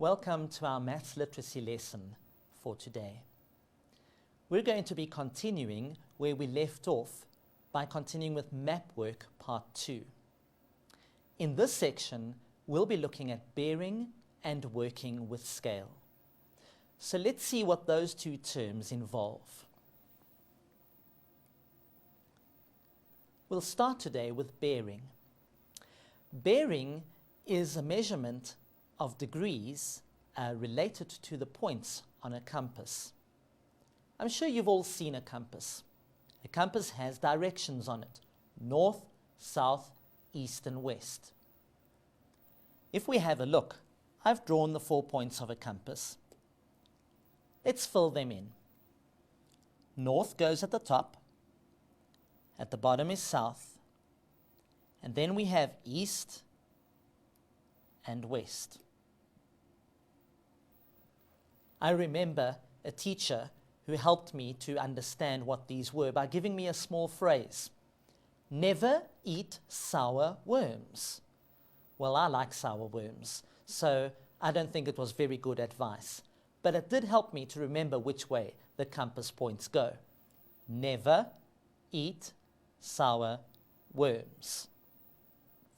Welcome to our maths literacy lesson for today. We're going to be continuing where we left off by continuing with Mapwork Part 2. In this section, we'll be looking at bearing and working with scale. So let's see what those two terms involve. We'll start today with bearing. Bearing is a measurement of degrees related to the points on a compass. I'm sure you've all seen a compass. A compass has directions on it: north, south, east and west. If we have a look, I've drawn the 4 points of a compass. Let's fill them in. North goes at the top, at the bottom is south, and then we have east and west. I remember a teacher who helped me to understand what these were by giving me a small phrase: never eat sour worms. Well, I like sour worms, so I don't think it was very good advice, but it did help me to remember which way the compass points go. Never eat sour worms.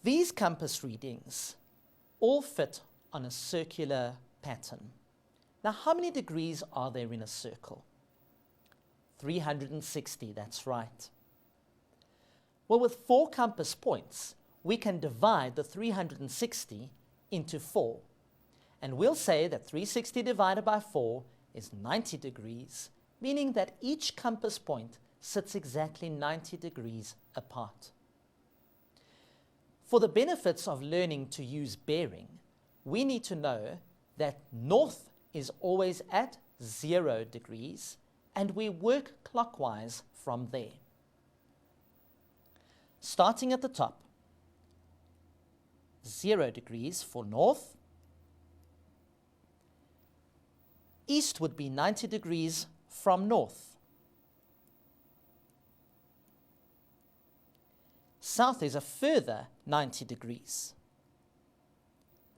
These compass readings all fit on a circular pattern. Now, how many degrees are there in a circle? 360, that's right. Well, with 4 compass points, we can divide the 360 into 4. And we'll say that 360 divided by 4 is 90 degrees, meaning that each compass point sits exactly 90 degrees apart. For the benefits of learning to use bearing, we need to know that north is always at 0 degrees, and we work clockwise from there. Starting at the top, 0 degrees for north. East would be 90 degrees from north. South is a further 90 degrees.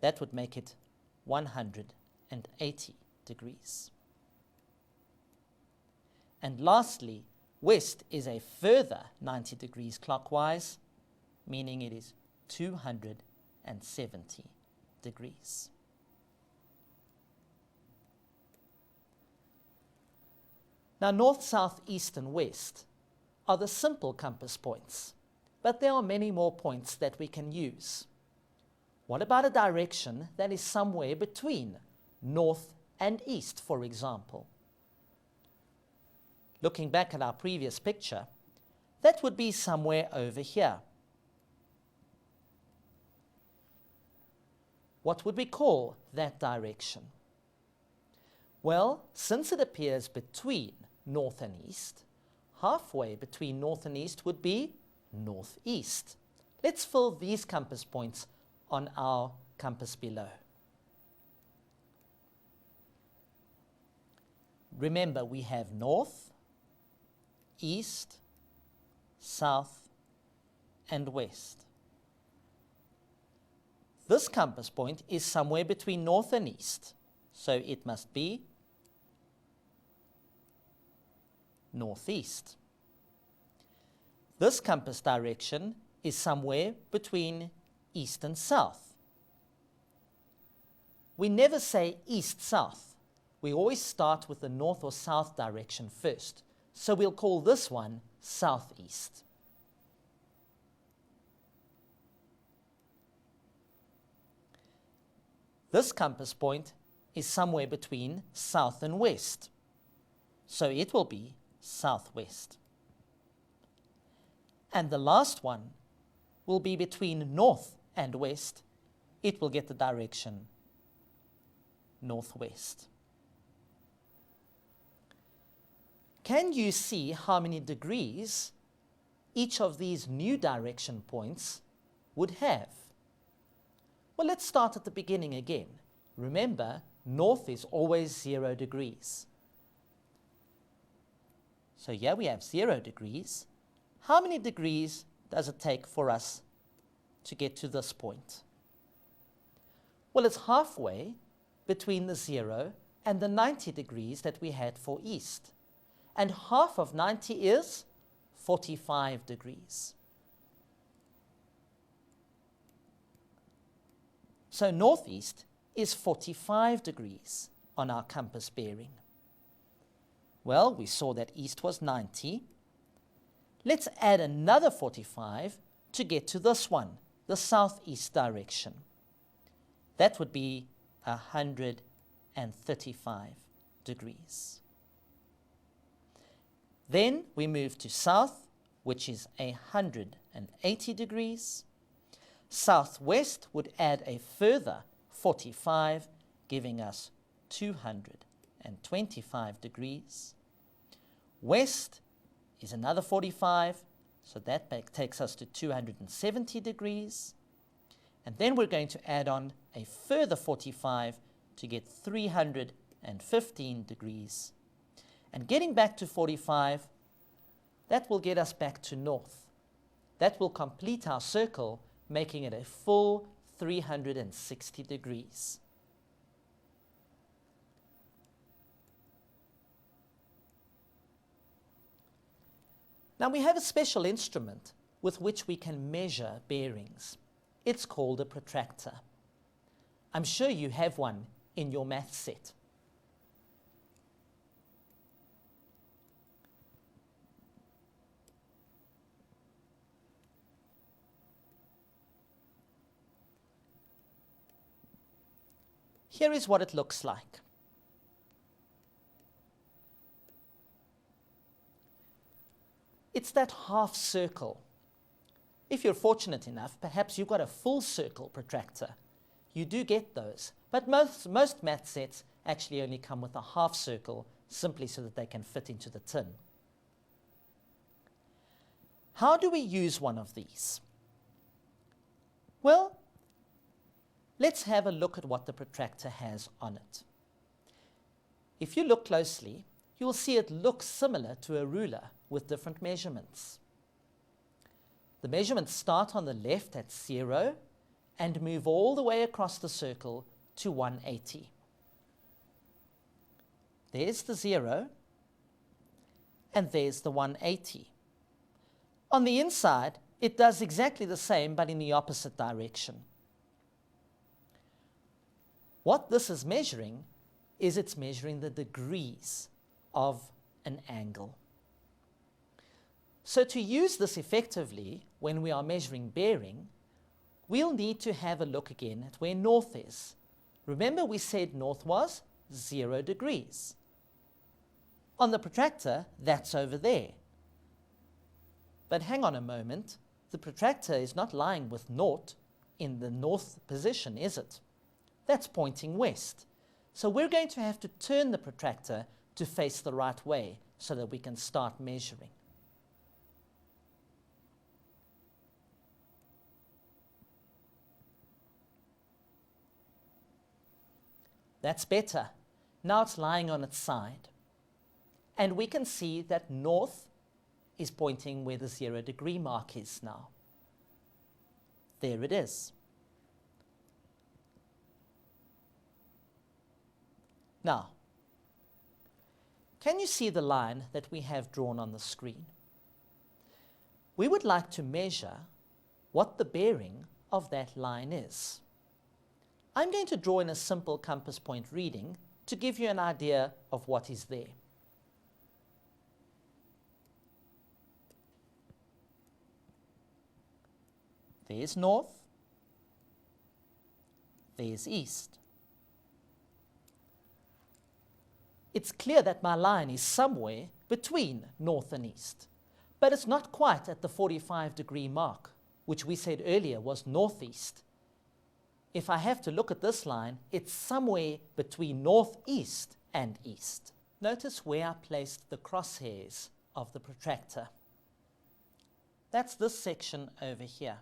That would make it 180 degrees. And lastly, west is a further 90 degrees clockwise, meaning it is 270 degrees. Now, north, south, east and west are the simple compass points, but there are many more points that we can use. What about a direction that is somewhere between north and east, for example? Looking back at our previous picture, that would be somewhere over here. What would we call that direction? Well, since it appears between north and east, halfway between north and east would be northeast. Let's fill these compass points on our compass below. Remember, we have north, east, south, and west. This compass point is somewhere between north and east, so it must be northeast. This compass direction is somewhere between east and south. We never say east-south. We always start with the north or south direction first. So we'll call this one southeast. This compass point is somewhere between south and west. So it will be southwest. And the last one will be between north and west. It will get the direction northwest. Can you see how many degrees each of these new direction points would have? Well, let's start at the beginning again. Remember, north is always 0 degrees. So here we have 0 degrees. How many degrees does it take for us to get to this point? Well, it's halfway between the 0 and the 90 degrees that we had for east. And half of 90 is 45 degrees. So northeast is 45 degrees on our compass bearing. Well, we saw that east was 90. Let's add another 45 to get to this one, the southeast direction. That would be 135 degrees. Then we move to south, which is 180 degrees. Southwest would add a further 45, giving us 225 degrees. West is another 45, so that takes us to 270 degrees. And then we're going to add on a further 45 to get 315 degrees. And getting back to 45, that will get us back to north. That will complete our circle, making it a full 360 degrees. Now we have a special instrument with which we can measure bearings. It's called a protractor. I'm sure you have one in your math set. Here is what it looks like. It's that half circle. If you're fortunate enough, perhaps you've got a full circle protractor. You do get those, but most math sets actually only come with a half circle, simply so that they can fit into the tin. How do we use one of these? Well, let's have a look at what the protractor has on it. If you look closely, you'll see it looks similar to a ruler with different measurements. The measurements start on the left at 0 and move all the way across the circle to 180. There's the 0 and there's the 180. On the inside, it does exactly the same but in the opposite direction. What this is measuring is it's measuring the degrees of an angle. So to use this effectively when we are measuring bearing, we'll need to have a look again at where north is. Remember we said north was 0 degrees. On the protractor, that's over there. But hang on a moment, the protractor is not lying with naught in the north position, is it? That's pointing west. So we're going to have to turn the protractor to face the right way so that we can start measuring. That's better. Now it's lying on its side. And we can see that north is pointing where the 0 degree mark is now. There it is. Now, can you see the line that we have drawn on the screen? We would like to measure what the bearing of that line is. I'm going to draw in a simple compass point reading to give you an idea of what is there. There's north, there's east. It's clear that my line is somewhere between north and east, but it's not quite at the 45 degree mark, which we said earlier was northeast. If I have to look at this line, it's somewhere between northeast and east. Notice where I placed the crosshairs of the protractor. That's this section over here.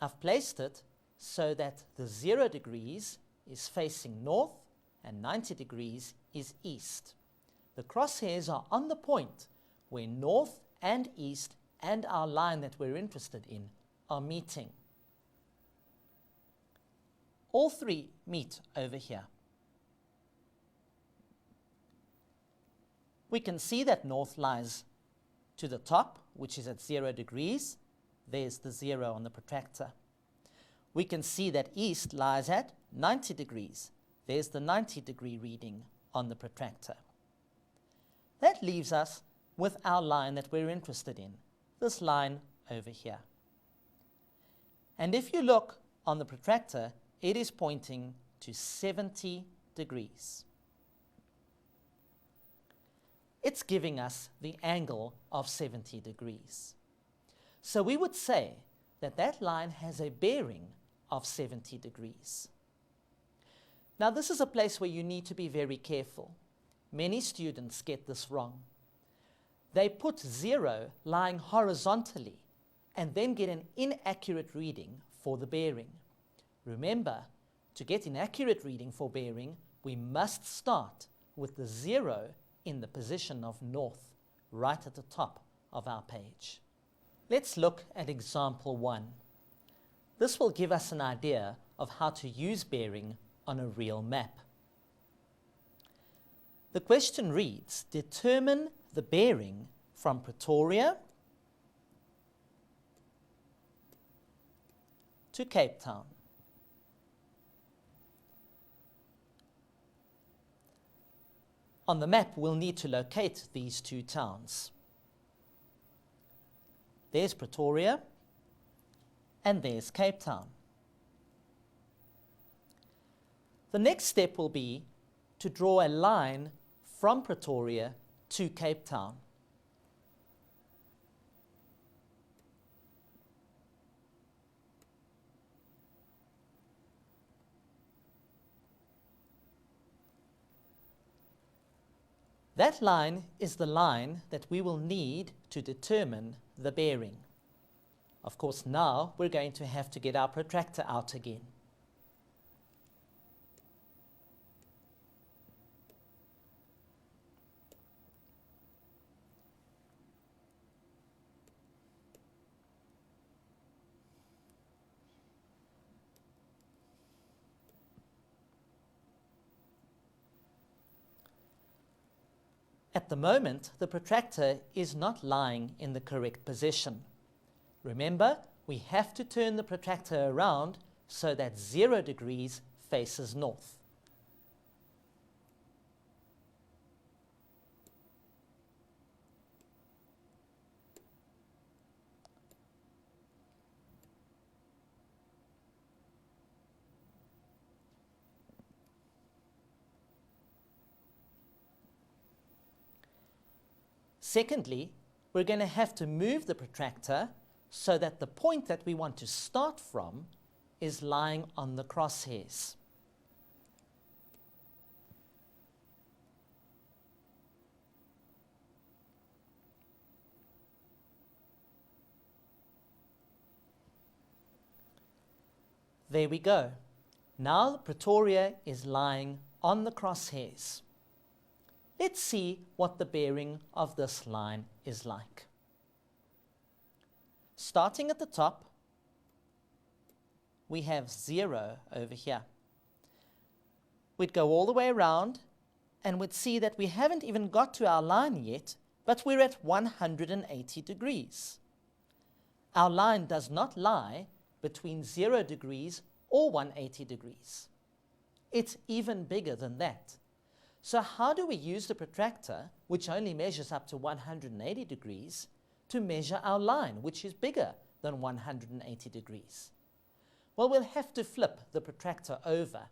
I've placed it so that the 0 degrees is facing north and 90 degrees is east. The crosshairs are on the point where north and east and our line that we're interested in are meeting. all three meet over here. We can see that north lies to the top, which is at 0 degrees. There's the 0 on the protractor. We can see that east lies at 90 degrees. There's the 90-degree reading on the protractor. That leaves us with our line that we're interested in, this line over here. And if you look on the protractor, it is pointing to 70 degrees. It's giving us the angle of 70 degrees. So we would say that that line has a bearing of 70 degrees. Now this is a place where you need to be very careful. Many students get this wrong. They put 0 lying horizontally and then get an inaccurate reading for the bearing. Remember, to get an accurate reading for bearing, we must start with the 0 in the position of north, right at the top of our page. Let's look at example 1. This will give us an idea of how to use bearing on a real map. The question reads, determine the bearing from Pretoria to Cape Town. On the map, we'll need to locate these two towns. There's Pretoria, and there's Cape Town. The next step will be to draw a line from Pretoria to Cape Town. That line is the line that we will need to determine the bearing. Of course, now we're going to have to get our protractor out again. At the moment, the protractor is not lying in the correct position. Remember, we have to turn the protractor around so that 0 degrees faces north. Secondly, we're going to have to move the protractor so that the point that we want to start from is lying on the crosshairs. There we go. Now Pretoria is lying on the crosshairs. Let's see what the bearing of this line is like. Starting at the top, we have 0 over here. We'd go all the way around and we'd see that we haven't even got to our line yet, but we're at 180 degrees. Our line does not lie between 0 degrees or 180 degrees. It's even bigger than that. So how do we use the protractor, which only measures up to 180 degrees, to measure our line, which is bigger than 180 degrees? Well, we'll have to flip the protractor over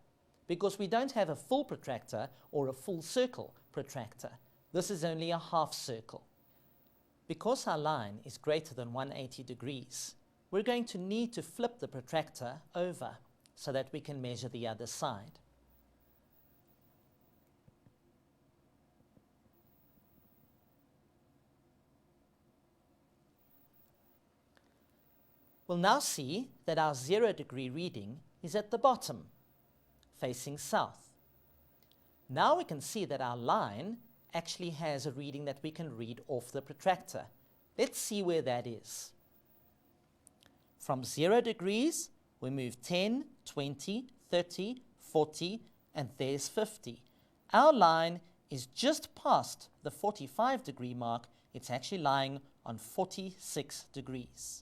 because we don't have a full protractor or a full circle protractor. This is only a half circle. Because our line is greater than 180 degrees, we're going to need to flip the protractor over so that we can measure the other side. We'll now see that our 0 degree reading is at the bottom, facing south. Now we can see that our line actually has a reading that we can read off the protractor. Let's see where that is. From 0 degrees, we move 10, 20, 30, 40, and there's 50. Our line is just past the 45-degree mark. It's actually lying on 46 degrees.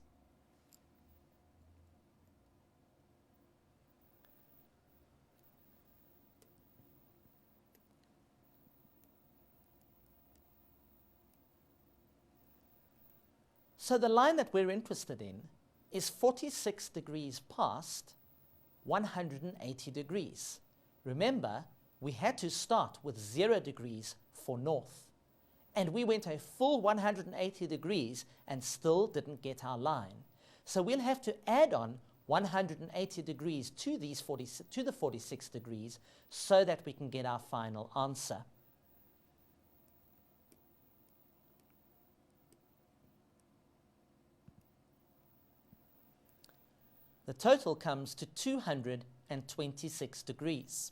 So the line that we're interested in is 46 degrees past 180 degrees. Remember, we had to start with 0 degrees for north. And we went a full 180 degrees and still didn't get our line. So we'll have to add on 180 degrees to the 46 degrees so that we can get our final answer. The total comes to 226 degrees.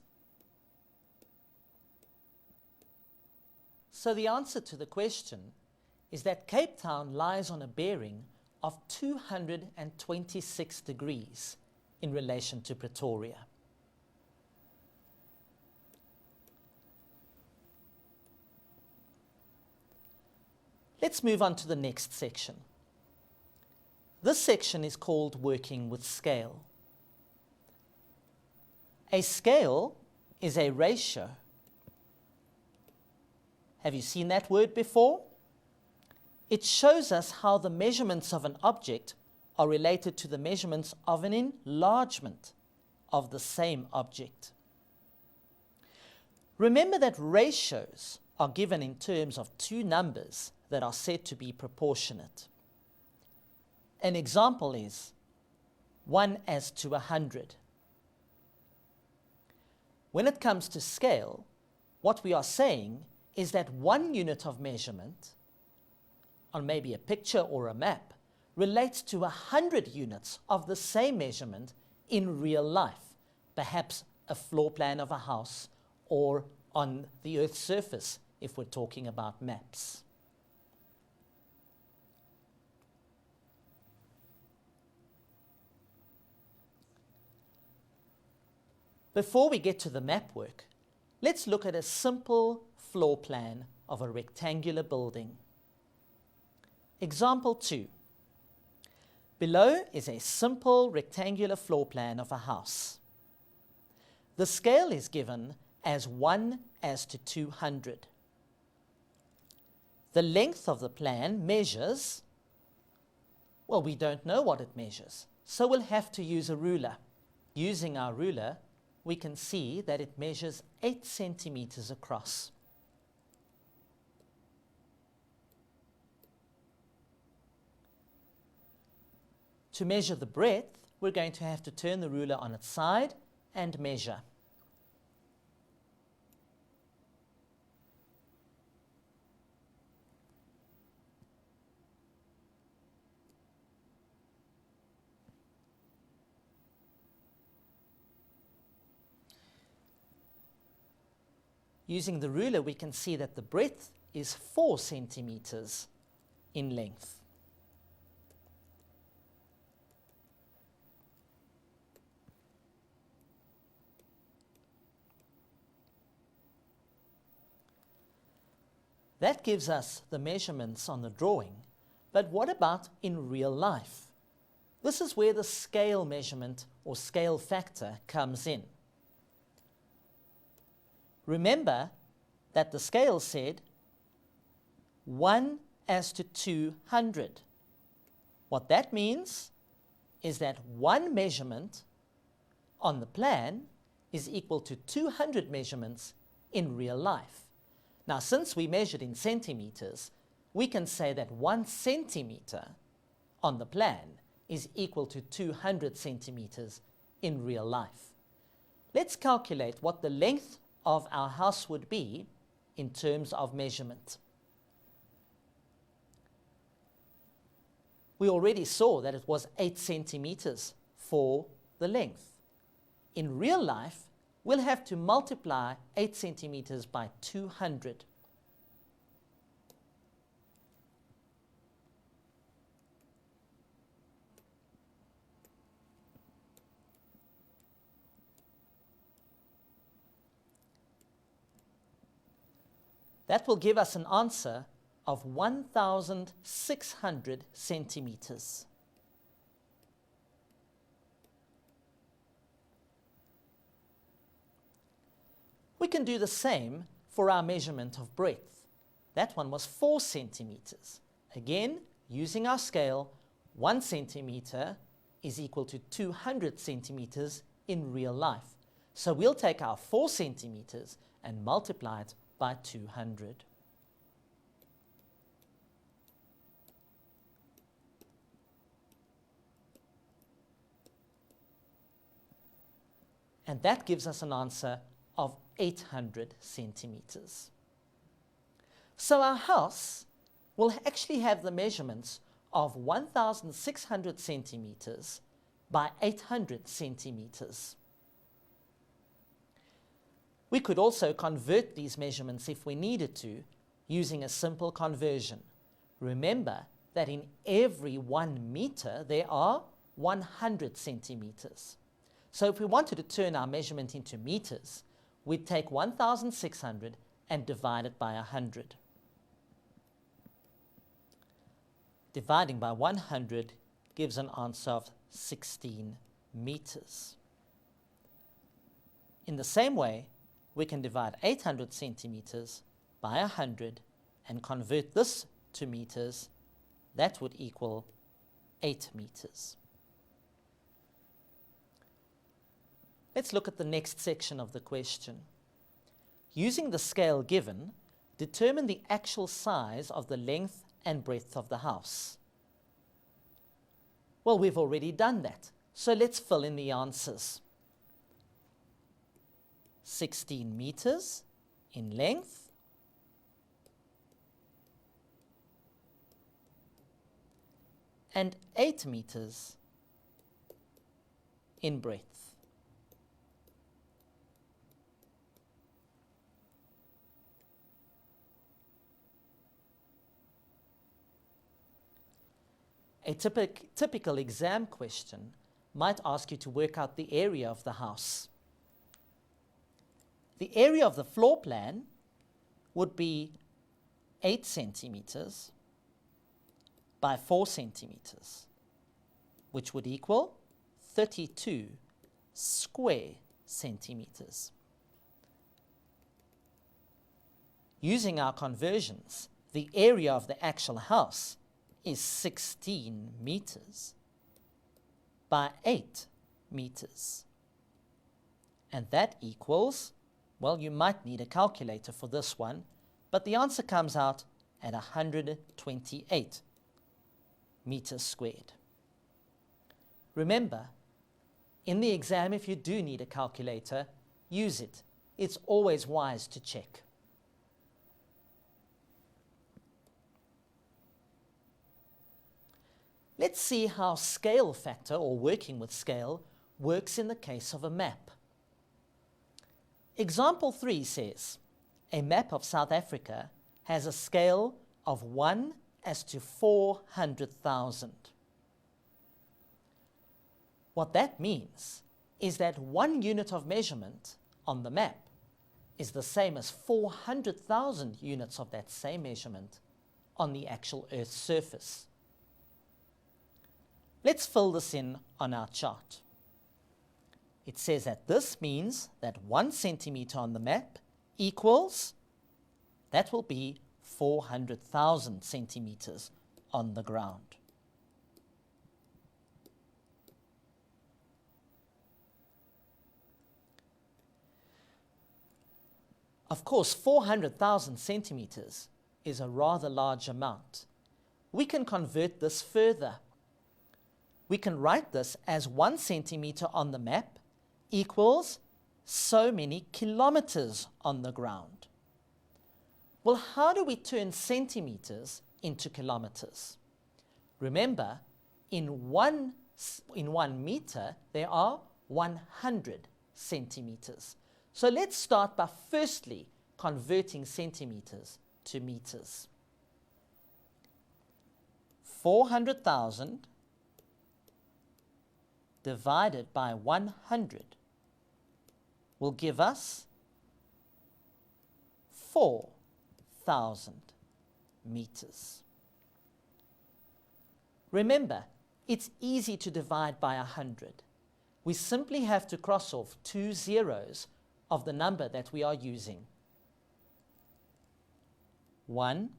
So the answer to the question is that Cape Town lies on a bearing of 226 degrees in relation to Pretoria. Let's move on to the next section. This section is called Working with Scale. A scale is a ratio. Have you seen that word before? It shows us how the measurements of an object are related to the measurements of an enlargement of the same object. Remember that ratios are given in terms of two numbers that are said to be proportionate. An example is 1:100. When it comes to scale, what we are saying is that one unit of measurement, on maybe a picture or a map, relates to 100 units of the same measurement in real life, perhaps a floor plan of a house or on the Earth's surface if we're talking about maps. Before we get to the map work, let's look at a simple floor plan of a rectangular building. Example 2. Below is a simple rectangular floor plan of a house. The scale is given as 1:200. The length of the plan measures, well, we don't know what it measures, so we'll have to use a ruler. Using our ruler, we can see that it measures 8 centimeters across. To measure the breadth, we're going to have to turn the ruler on its side and measure. Using the ruler, we can see that the breadth is 4 centimeters in length. That gives us the measurements on the drawing, but what about in real life? This is where the scale measurement or scale factor comes in. Remember that the scale said 1:200. What that means is that one measurement on the plan is equal to 200 measurements in real life. Now, since we measured in centimeters, we can say that 1 centimeter on the plan is equal to 200 centimeters in real life. Let's calculate what the length of our house would be in terms of measurement. We already saw that it was 8 centimeters for the length. In real life, we'll have to multiply 8 centimeters by 200. That will give us an answer of 1,600 centimeters. We can do the same for our measurement of breadth. That one was 4 centimeters. Again, using our scale, 1 centimeter is equal to 200 centimeters in real life. So we'll take our 4 centimeters and multiply it by 200. And that gives us an answer of 800 centimeters. So our house will actually have the measurements of 1,600 centimeters by 800 centimeters. We could also convert these measurements if we needed to, using a simple conversion. Remember that in every 1 meter there are 100 centimeters. So if we wanted to turn our measurement into meters, we'd take 1,600 and divide it by 100. Dividing by 100 gives an answer of 16 meters. In the same way, we can divide 800 centimeters by 100 and convert this to meters. That would equal 8 meters. Let's look at the next section of the question. Using the scale given, determine the actual size of the length and breadth of the house. Well, we've already done that, so let's fill in the answers. 16 meters in length and 8 meters in breadth. A typical exam question might ask you to work out the area of the house. The area of the floor plan would be 8 centimeters by 4 centimeters, which would equal 32 square centimeters. Using our conversions, the area of the actual house is 16 meters by 8 meters. And that equals, well, you might need a calculator for this one, but the answer comes out at 128 meters squared. Remember, in the exam, if you do need a calculator, use it. It's always wise to check. Let's see how scale factor, or working with scale, works in the case of a map. Example 3 says, a map of South Africa has a scale of 1:400,000. What that means is that 1 unit of measurement on the map is the same as 400,000 units of that same measurement on the actual Earth's surface. Let's fill this in on our chart. It says that this means that 1 centimeter on the map equals, that will be 400,000 centimeters on the ground. Of course, 400,000 centimeters is a rather large amount. We can convert this further. We can write this as 1 centimeter on the map equals so many kilometers on the ground. Well, how do we turn centimeters into kilometers? Remember, in one meter, there are 100 centimeters. So let's start by firstly converting centimeters to meters. 400,000 divided by 100 will give us 4 4,000 meters. Remember, it's easy to divide by 100. We simply have to cross off 2 zeros of the number that we are using. 1,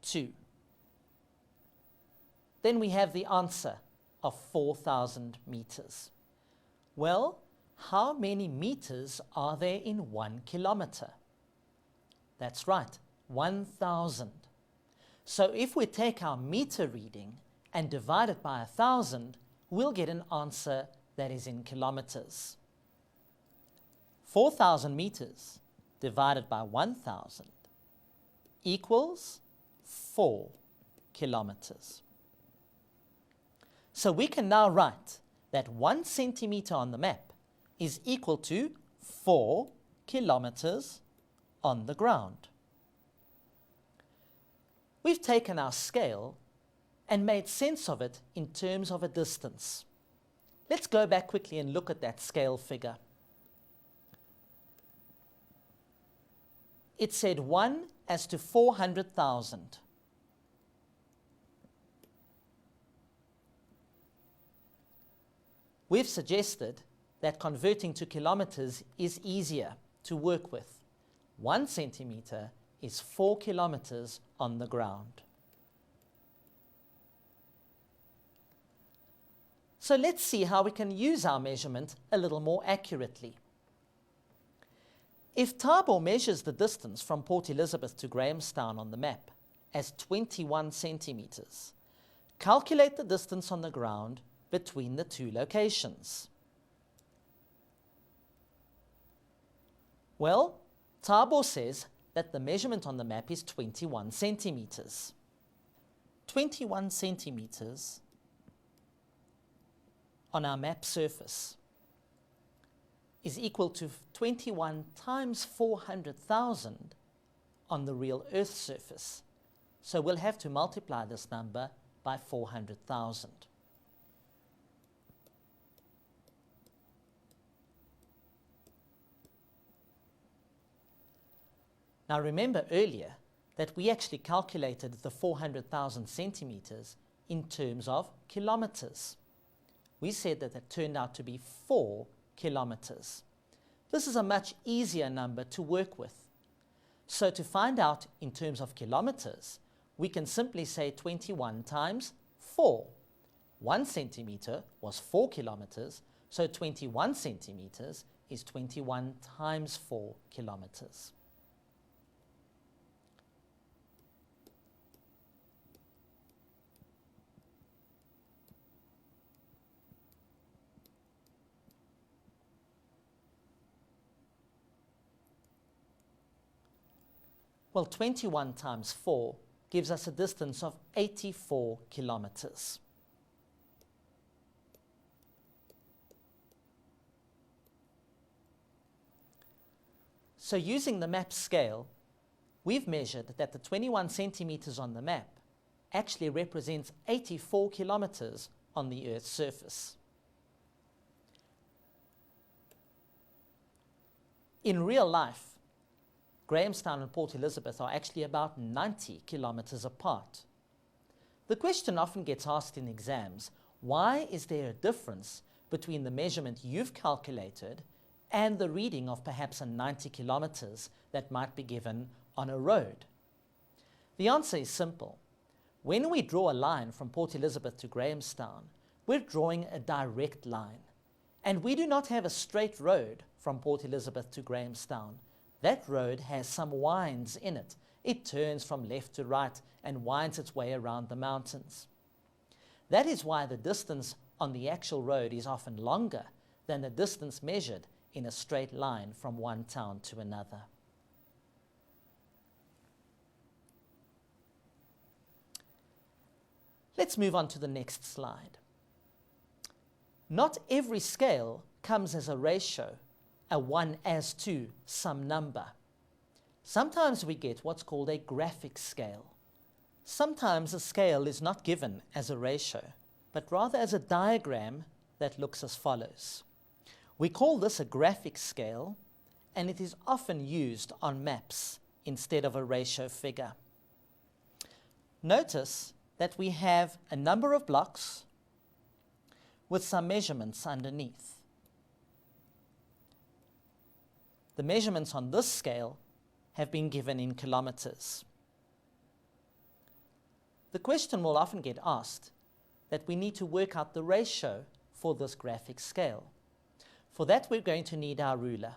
2. Then we have the answer of 4,000 meters. Well, how many meters are there in 1 kilometer? That's right, 1,000. So if we take our meter reading and divide it by 1,000, we'll get an answer that is in kilometers. 4,000 meters divided by 1,000 equals 4 kilometers. So we can now write that 1 centimeter on the map is equal to 4 kilometers on the ground. We've taken our scale and made sense of it in terms of a distance. Let's go back quickly and look at that scale figure. It said 1 as to 400,000. We've suggested that converting to kilometers is easier to work with. 1 centimeter is 4 kilometers on the ground. So let's see how we can use our measurement a little more accurately. If Thabo measures the distance from Port Elizabeth to Grahamstown on the map as 21 centimeters, calculate the distance on the ground between the two locations. Well, Thabo says that the measurement on the map is 21 centimeters. 21 centimeters on our map surface is equal to 21 times 400,000 on the real Earth surface. So we'll have to multiply this number by 400,000. Now remember earlier that we actually calculated the 400,000 centimeters in terms of kilometers. We said that it turned out to be 4 kilometers. This is a much easier number to work with. So to find out in terms of kilometers, we can simply say 21 times 4. 1 centimeter was 4 kilometers, so 21 centimeters is 21 times 4 kilometers. Well, 21 times 4 gives us a distance of 84 kilometers. So using the map scale, we've measured that the 21 centimeters on the map actually represents 84 kilometers on the Earth's surface. In real life, Grahamstown and Port Elizabeth are actually about 90 kilometers apart. The question often gets asked in exams, why is there a difference between the measurement you've calculated and the reading of perhaps a 90 kilometers that might be given on a road? The answer is simple. When we draw a line from Port Elizabeth to Grahamstown, we're drawing a direct line. And we do not have a straight road from Port Elizabeth to Grahamstown. That road has some winds in it. It turns from left to right and winds its way around the mountains. That is why the distance on the actual road is often longer than the distance measured in a straight line from one town to another. Let's move on to the next slide. Not every scale comes as a ratio, a 1 as to some number. Sometimes we get what's called a graphic scale. Sometimes a scale is not given as a ratio, but rather as a diagram that looks as follows. We call this a graphic scale, and it is often used on maps instead of a ratio figure. Notice that we have a number of blocks with some measurements underneath. The measurements on this scale have been given in kilometers. The question will often get asked that we need to work out the ratio for this graphic scale. For that, we're going to need our ruler.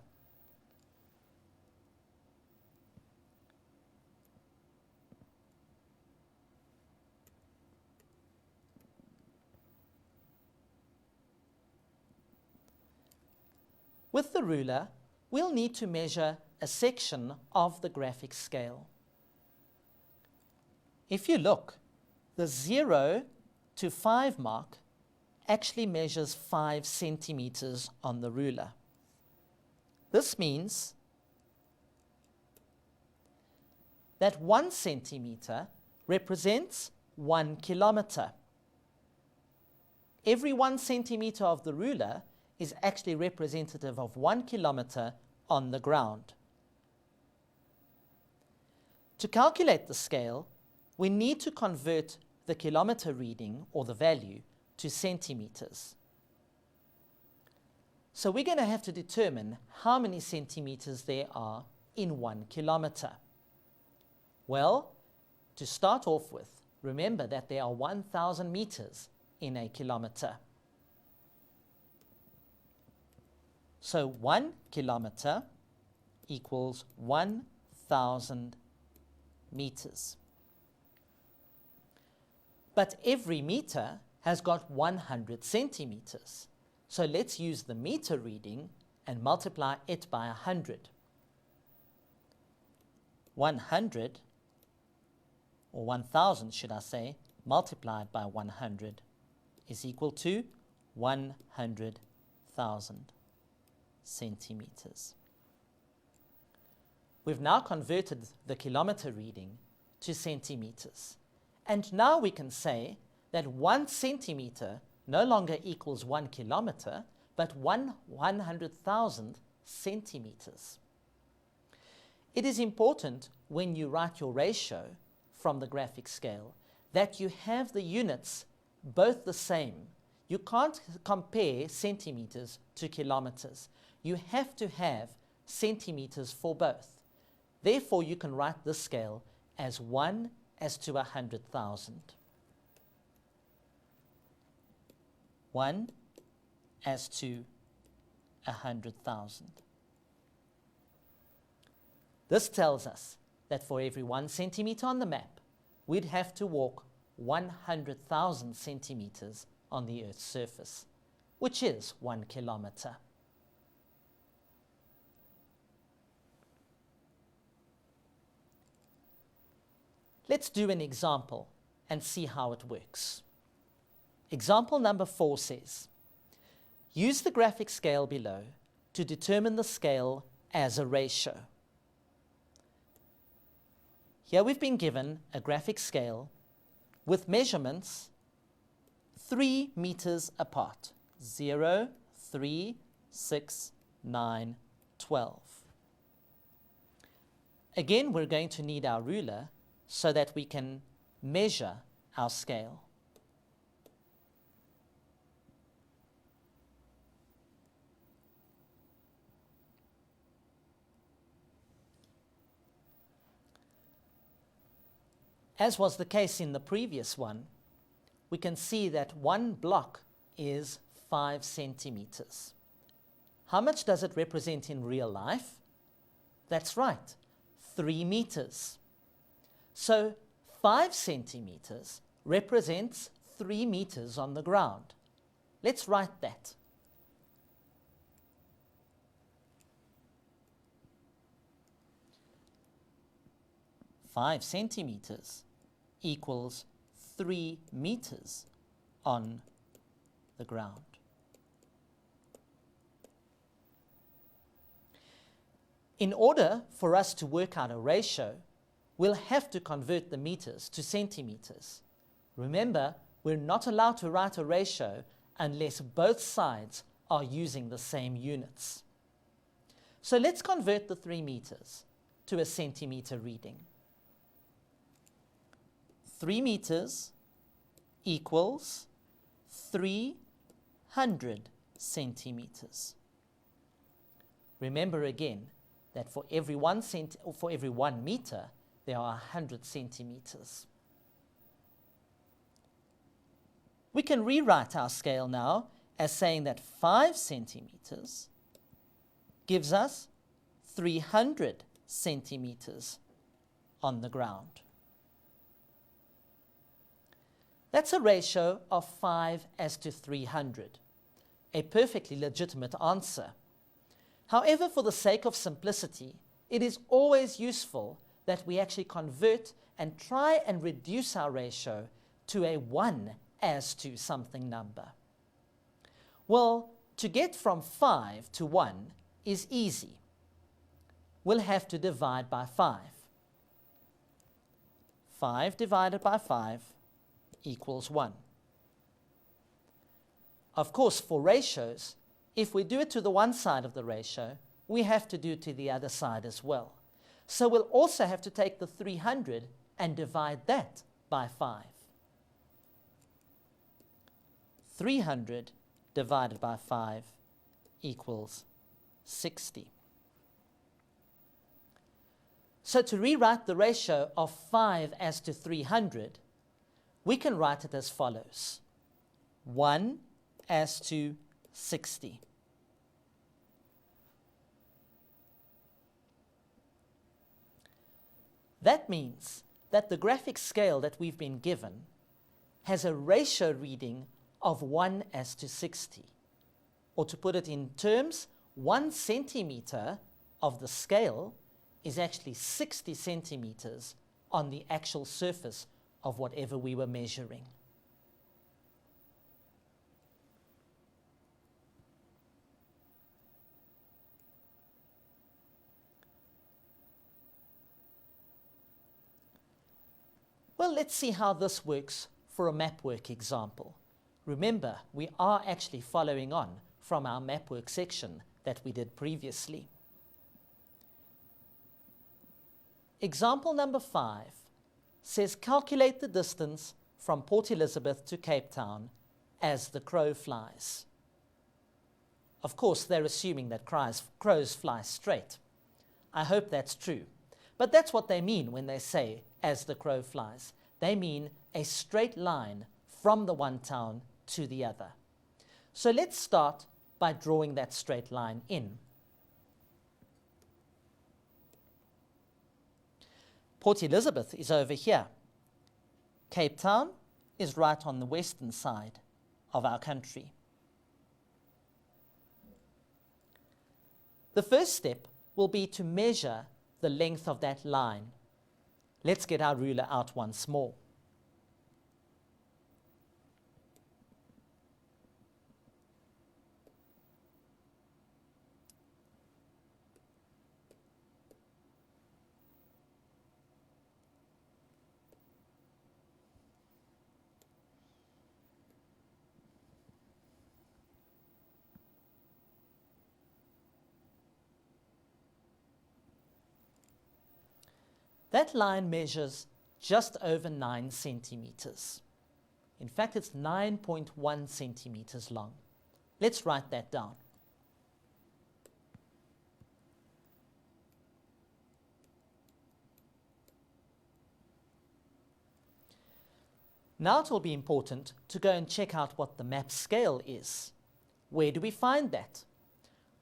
With the ruler, we'll need to measure a section of the graphic scale. If you look, the 0 to 5 mark actually measures 5 centimeters on the ruler. This means that 1 centimeter represents 1 kilometer. Every 1 centimeter of the ruler is actually representative of 1 kilometer on the ground. To calculate the scale, we need to convert the kilometer reading, or the value, to centimeters. So we're going to have to determine how many centimeters there are in 1 kilometer. Well, to start off with, remember that there are 1,000 meters in a kilometer. So 1 kilometer equals 1,000 meters. But every meter has got 100 centimeters. So let's use the meter reading and multiply it by 100. 100, or 1,000 should I say, multiplied by 100 is equal to 100,000 centimeters. We've now converted the kilometer reading to centimeters. And now we can say that 1 centimeter no longer equals 1 kilometer, but 100,000 centimeters. It is important when you write your ratio from the graphic scale that you have the units both the same. You can't compare centimeters to kilometers. You have to have centimeters for both. Therefore, you can write this scale as 1 as to 100,000. 1 as to 100,000. This tells us that for every 1 centimeter on the map, we'd have to walk 100,000 centimeters on the Earth's surface, which is 1 kilometer. Let's do an example and see how it works. Example number 4 says, use the graphic scale below to determine the scale as a ratio. Here we've been given a graphic scale with measurements 3 meters apart. 0, 3, 6, 9, 12. Again, we're going to need our ruler so that we can measure our scale. As was the case in the previous one, we can see that 1 block is 5 centimeters. How much does it represent in real life? That's right, 3 meters. So 5 centimeters represents 3 meters on the ground. Let's write that. Five centimeters equals 3 meters on the ground. In order for us to work out a ratio, we'll have to convert the meters to centimeters. Remember, we're not allowed to write a ratio unless both sides are using the same units. So let's convert the 3 meters. to a centimeter reading. 3 meters equals 300 centimeters. Remember again that for every 1 meter, there are 100 centimeters. We can rewrite our scale now as saying that 5 centimeters gives us 300 centimeters on the ground. That's a ratio of 5:300, a perfectly legitimate answer. However, for the sake of simplicity, it is always useful that we actually convert and try and reduce our ratio to a 1:to something number. Well, to get from 5 to 1 is easy. We'll have to divide by 5. 5 divided by 5 equals 1. Of course, for ratios, if we do it to the one side of the ratio, we have to do it to the other side as well. So we'll also have to take the 300 and divide that by 5. 300 divided by 5 equals 60. So to rewrite the ratio of 5:300, we can write it as follows: 1:60. That means that the graphic scale that we've been given has a ratio reading of 1:60. Or to put it in terms, 1 centimeter of the scale is actually 60 centimeters on the actual surface of whatever we were measuring. Well, let's see how this works for a Mapwork example. Remember, we are actually following on from our Mapwork section that we did previously. Example number 5 says calculate the distance from Port Elizabeth to Cape Town as the crow flies. Of course, they're assuming that crows fly straight. I hope that's true. But that's what they mean when they say as the crow flies. They mean a straight line from the one town to the other. So let's start by drawing that straight line in. Port Elizabeth is over here. Cape Town is right on the western side of our country. The first step will be to measure the length of that line. Let's get our ruler out once more. That line measures just over 9 centimeters. In fact, it's 9.1 centimeters long. Let's write that down. Now it will be important to go and check out what the map scale is. Where do we find that?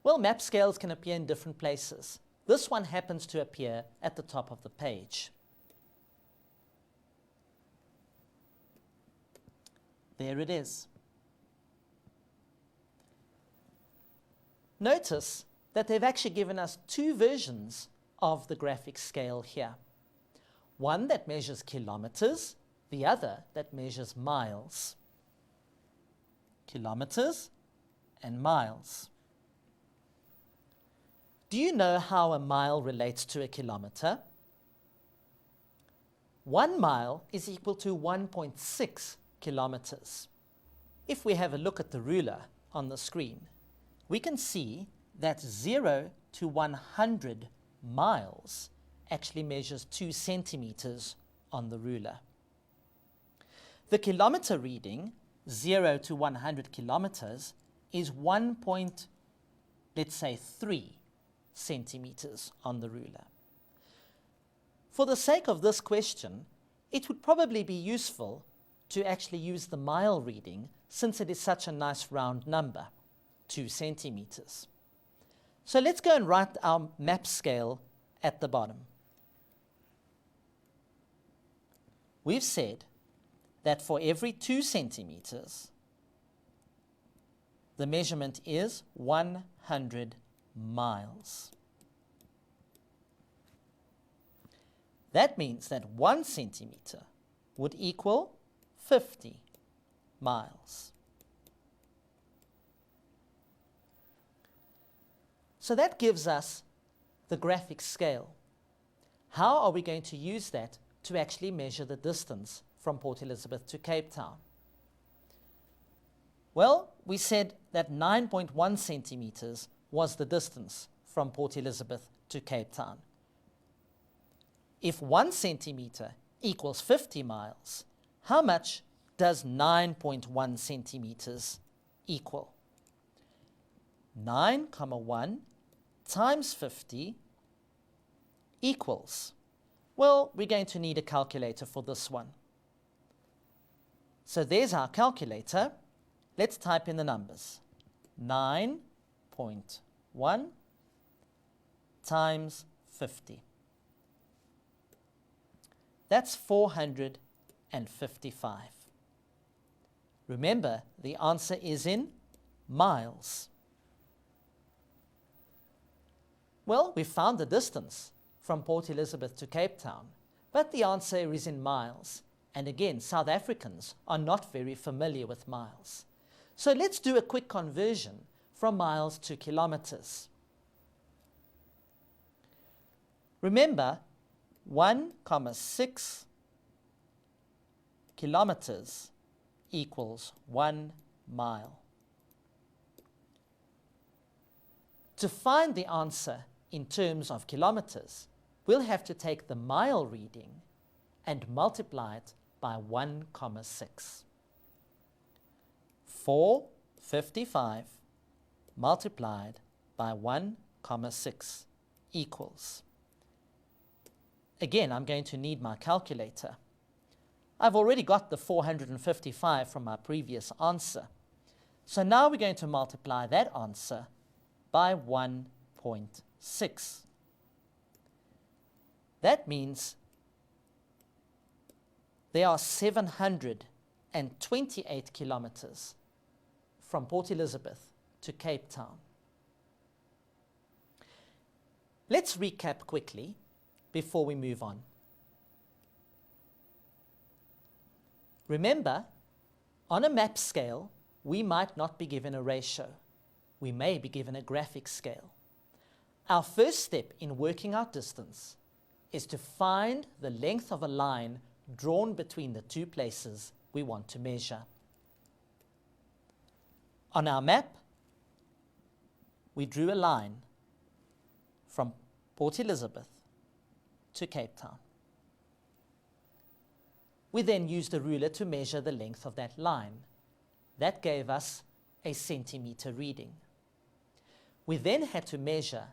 Well, map scales can appear in different places. This one happens to appear at the top of the page. There it is. Notice that they've actually given us 2 versions of the graphic scale here. One that measures kilometers, the other that measures miles. Kilometers and miles. Do you know how a mile relates to a kilometer? 1 mile is equal to 1.6 kilometers. If we have a look at the ruler on the screen, we can see that 0 to 100 miles actually measures 2 centimeters on the ruler. The kilometer reading, 0 to 100 kilometers, is 1.3 centimeters on the ruler. For the sake of this question, it would probably be useful to actually use the mile reading, since it is such a nice round number, 2 centimeters. So let's go and write our map scale at the bottom. We've said that for every 2 centimeters, the measurement is 100 miles. That means that 1 centimeter would equal 50 miles. So that gives us the graphic scale. How are we going to use that to actually measure the distance from Port Elizabeth to Cape Town? Well, we said that 9.1 centimeters was the distance from Port Elizabeth to Cape Town. If 1 centimeter equals 50 miles, how much does 9.1 centimeters equal? 9,1 times 50 equals, well, we're going to need a calculator for this one. So there's our calculator. Let's type in the numbers. 9.1 times 50. That's 455. Remember, the answer is in miles. Well, we found the distance from Port Elizabeth to Cape Town, but the answer is in miles. And again, South Africans are not very familiar with miles. So let's do a quick conversion from miles to kilometers. Remember, 1,6 kilometers equals 1 mile. To find the answer in terms of kilometers, we'll have to take the mile reading and multiply it by 1,6. 455 multiplied by 1,6 equals. Again, I'm going to need my calculator. I've already got the 455 from my previous answer. So now we're going to multiply that answer by 1.6. That means there are 728 kilometers from Port Elizabeth to Cape Town. Let's recap quickly before we move on. Remember, on a map scale, we might not be given a ratio. We may be given a graphic scale. Our first step in working out distance is to find the length of a line drawn between the two places we want to measure. On our map, we drew a line from Port Elizabeth to Cape Town. We then used a ruler to measure the length of that line. That gave us a centimeter reading. We then had to measure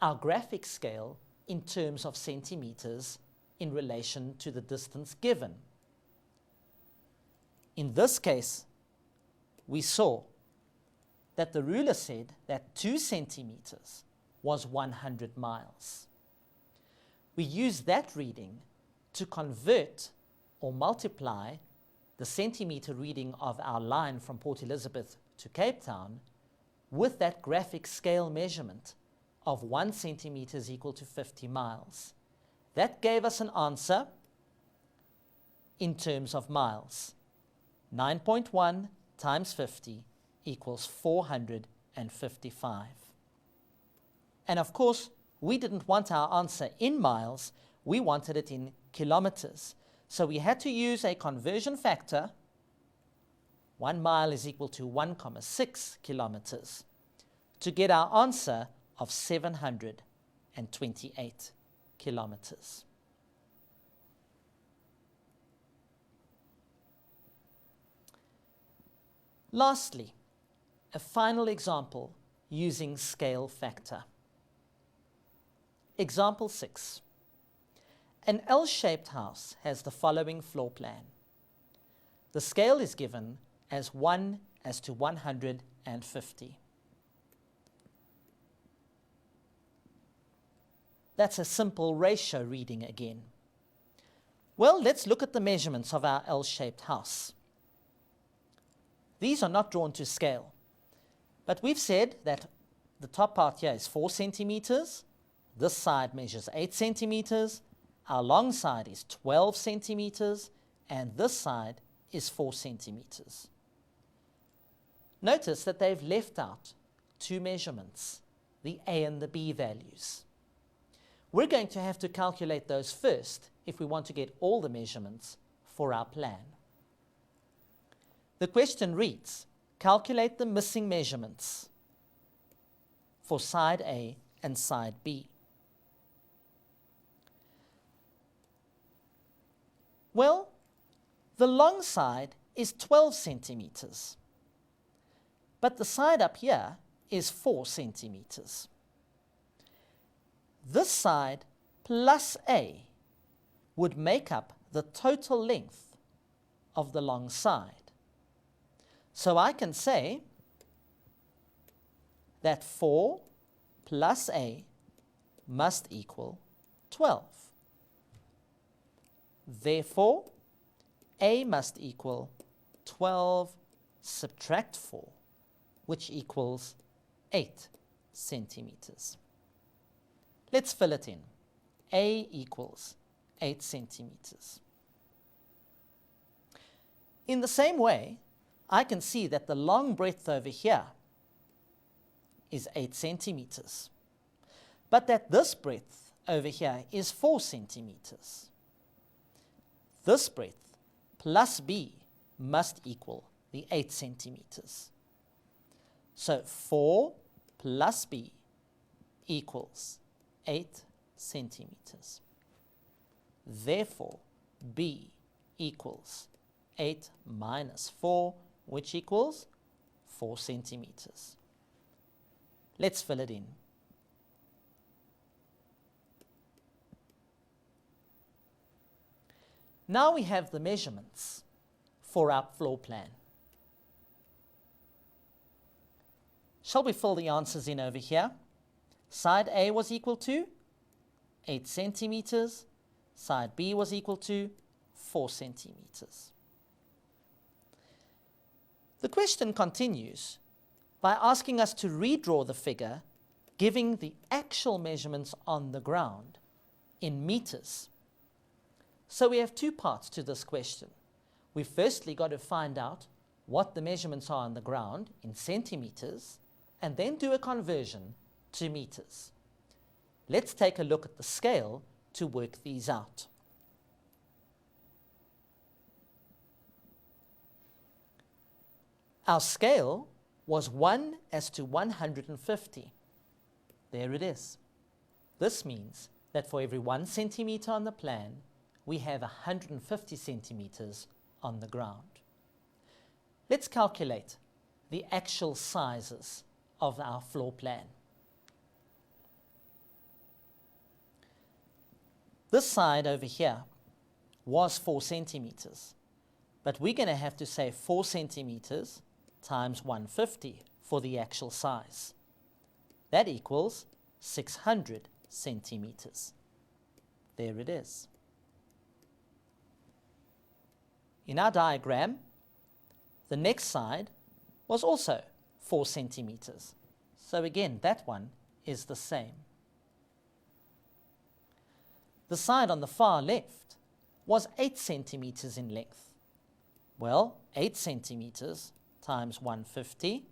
our graphic scale in terms of centimeters in relation to the distance given. In this case, we saw that the ruler said that 2 centimeters was 100 miles. We used that reading to convert or multiply the centimeter reading of our line from Port Elizabeth to Cape Town with that graphic scale measurement of 1 centimeter is equal to 50 miles. That gave us an answer in terms of miles. 9.1 times 50 equals 455. And of course, we didn't want our answer in miles, we wanted it in kilometers. So we had to use a conversion factor. 1 mile is equal to 1,6 kilometers to get our answer of 728 kilometers. Lastly, a final example using scale factor. Example 6. An L-shaped house has the following floor plan. The scale is given as 1:150. That's a simple ratio reading again. Well, let's look at the measurements of our L-shaped house. These are not drawn to scale, but we've said that the top part here is 4 centimeters, this side measures 8 centimeters, our long side is 12 centimeters, and this side is 4 centimeters. Notice that they've left out 2 measurements, the A and the B values. We're going to have to calculate those first if we want to get all the measurements for our plan. The question reads, calculate the missing measurements for side A and side B. Well, the long side is 12 centimeters, but the side up here is 4 centimeters. This side plus A would make up the total length of the long side. So I can say that 4 plus A must equal 12. Therefore, A must equal 12 subtract 4, which equals 8 centimeters. Let's fill it in. A equals 8 centimeters. In the same way, I can see that the long breadth over here is 8 centimeters, but that this breadth over here is 4 centimeters. This breadth plus B must equal the 8 centimeters. So 4 plus B equals 8 centimeters. Therefore, B equals 8 minus 4, which equals 4 centimeters. Let's fill it in. Now we have the measurements for our floor plan. Shall we fill the answers in over here? Side A was equal to 8 centimeters. Side B was equal to 4 centimeters. The question continues by asking us to redraw the figure, giving the actual measurements on the ground in meters. So we have 2 parts to this question. We've firstly got to find out what the measurements are on the ground in centimeters, and then do a conversion to meters. Let's take a look at the scale to work these out. Our scale was 1:150. There it is. This means that for every 1 centimeter on the plan, we have 150 centimeters on the ground. Let's calculate the actual sizes of our floor plan. This side over here was 4 centimeters, but we're going to have to say 4 centimeters times 150 for the actual size. That equals 600 centimeters. There it is. In our diagram, the next side was also 4 centimeters. So again, that one is the same. The side on the far left was 8 centimeters in length. Well, 8 centimeters times 150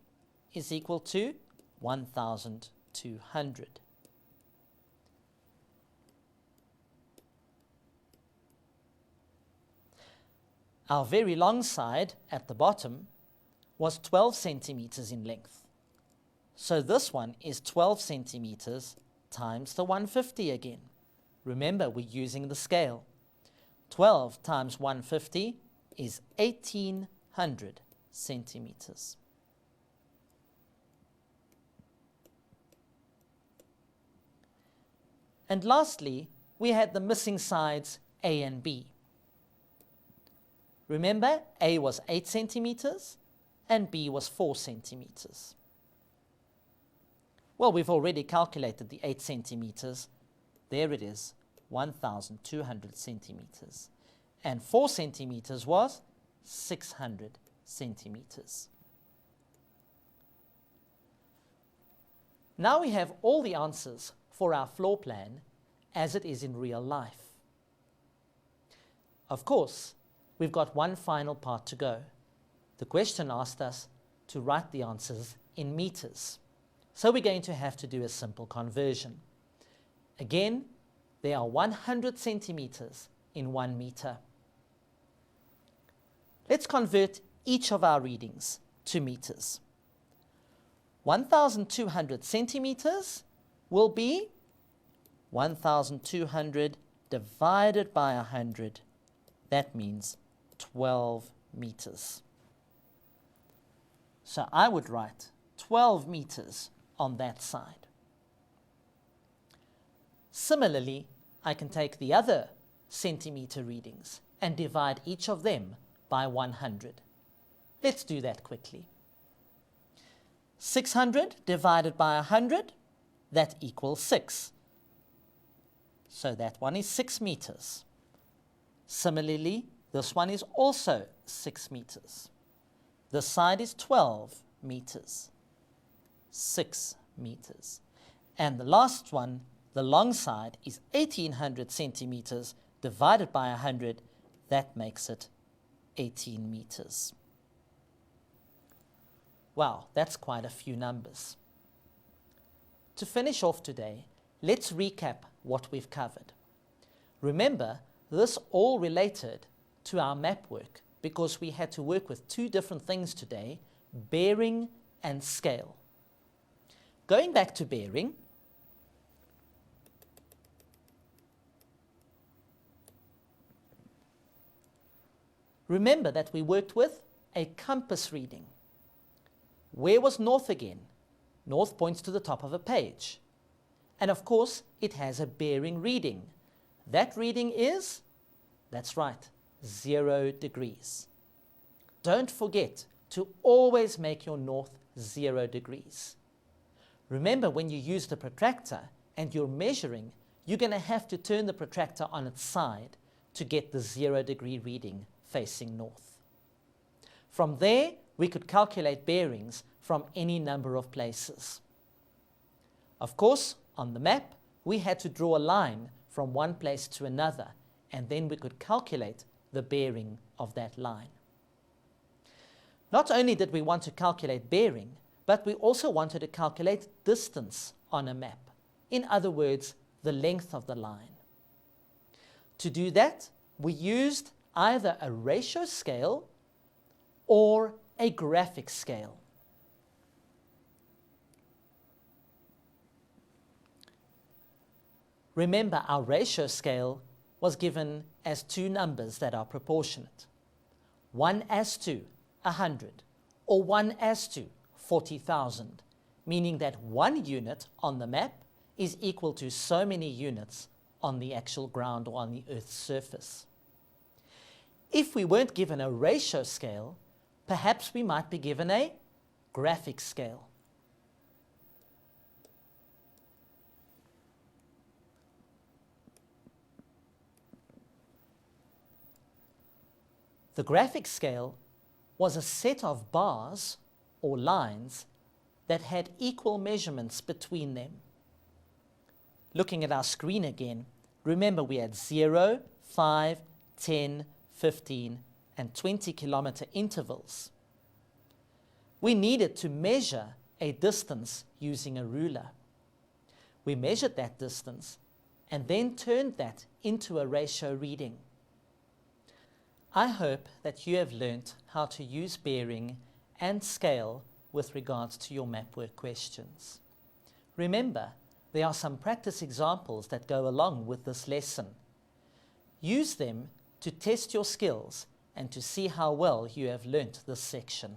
is equal to 1,200. Our very long side at the bottom was 12 centimeters in length. So this one is 12 centimeters times the 150 again. Remember, we're using the scale. 12 times 150 is 1800 centimeters. And lastly, we had the missing sides A and B. Remember, A was 8 centimeters and B was 4 centimeters. Well, we've already calculated the 8 centimeters. There it is, 1,200 centimeters. And 4 centimeters was 600 centimeters. Now we have all the answers for our floor plan as it is in real life. Of course, we've got one final part to go. The question asked us to write the answers in meters. So we're going to have to do a simple conversion. Again, there are 100 centimeters in 1 meter. Let's convert each of our readings to meters. 1,200 centimeters will be 1,200 divided by 100. That means 12 meters. So I would write 12 meters on that side. Similarly, I can take the other centimeter readings and divide each of them by 100. Let's do that quickly. 600 divided by 100, that equals 6. So that one is 6 meters. Similarly, this one is also 6 meters. This side is 12 meters. 6 meters. And the last one, the long side, is 1,800 centimeters divided by 100. That makes it 18 meters. Wow, that's quite a few numbers. To finish off today, let's recap what we've covered. Remember, this all related to our map work because we had to work with 2 different things today, bearing and scale. Going back to bearing, remember that we worked with a compass reading. Where was north again? North points to the top of a page. And of course, it has a bearing reading. That reading is, that's right, 0 degrees. Don't forget to always make your north 0 degrees. Remember, when you use the protractor and you're measuring, you're going to have to turn the protractor on its side to get the 0 degree reading facing north. From there, we could calculate bearings from any number of places. Of course, on the map, we had to draw a line from one place to another, and then we could calculate the bearing of that line. Not only did we want to calculate bearing, but we also wanted to calculate distance on a map. In other words, the length of the line. To do that, we used either a ratio scale or a graphic scale. Remember, our ratio scale was given as 2 numbers that are proportionate. 1:100 or 1:40,000, meaning that 1 unit on the map is equal to so many units on the actual ground or on the Earth's surface. If we weren't given a ratio scale, perhaps we might be given a graphic scale. The graphic scale was a set of bars or lines that had equal measurements between them. Looking at our screen again, remember we had 0, 5, 10, 15, and 20 kilometer intervals. We needed to measure a distance using a ruler. We measured that distance and then turned that into a ratio reading. I hope that you have learnt how to use bearing and scale with regards to your map work questions. Remember, there are some practice examples that go along with this lesson. Use them to test your skills and to see how well you have learnt this section.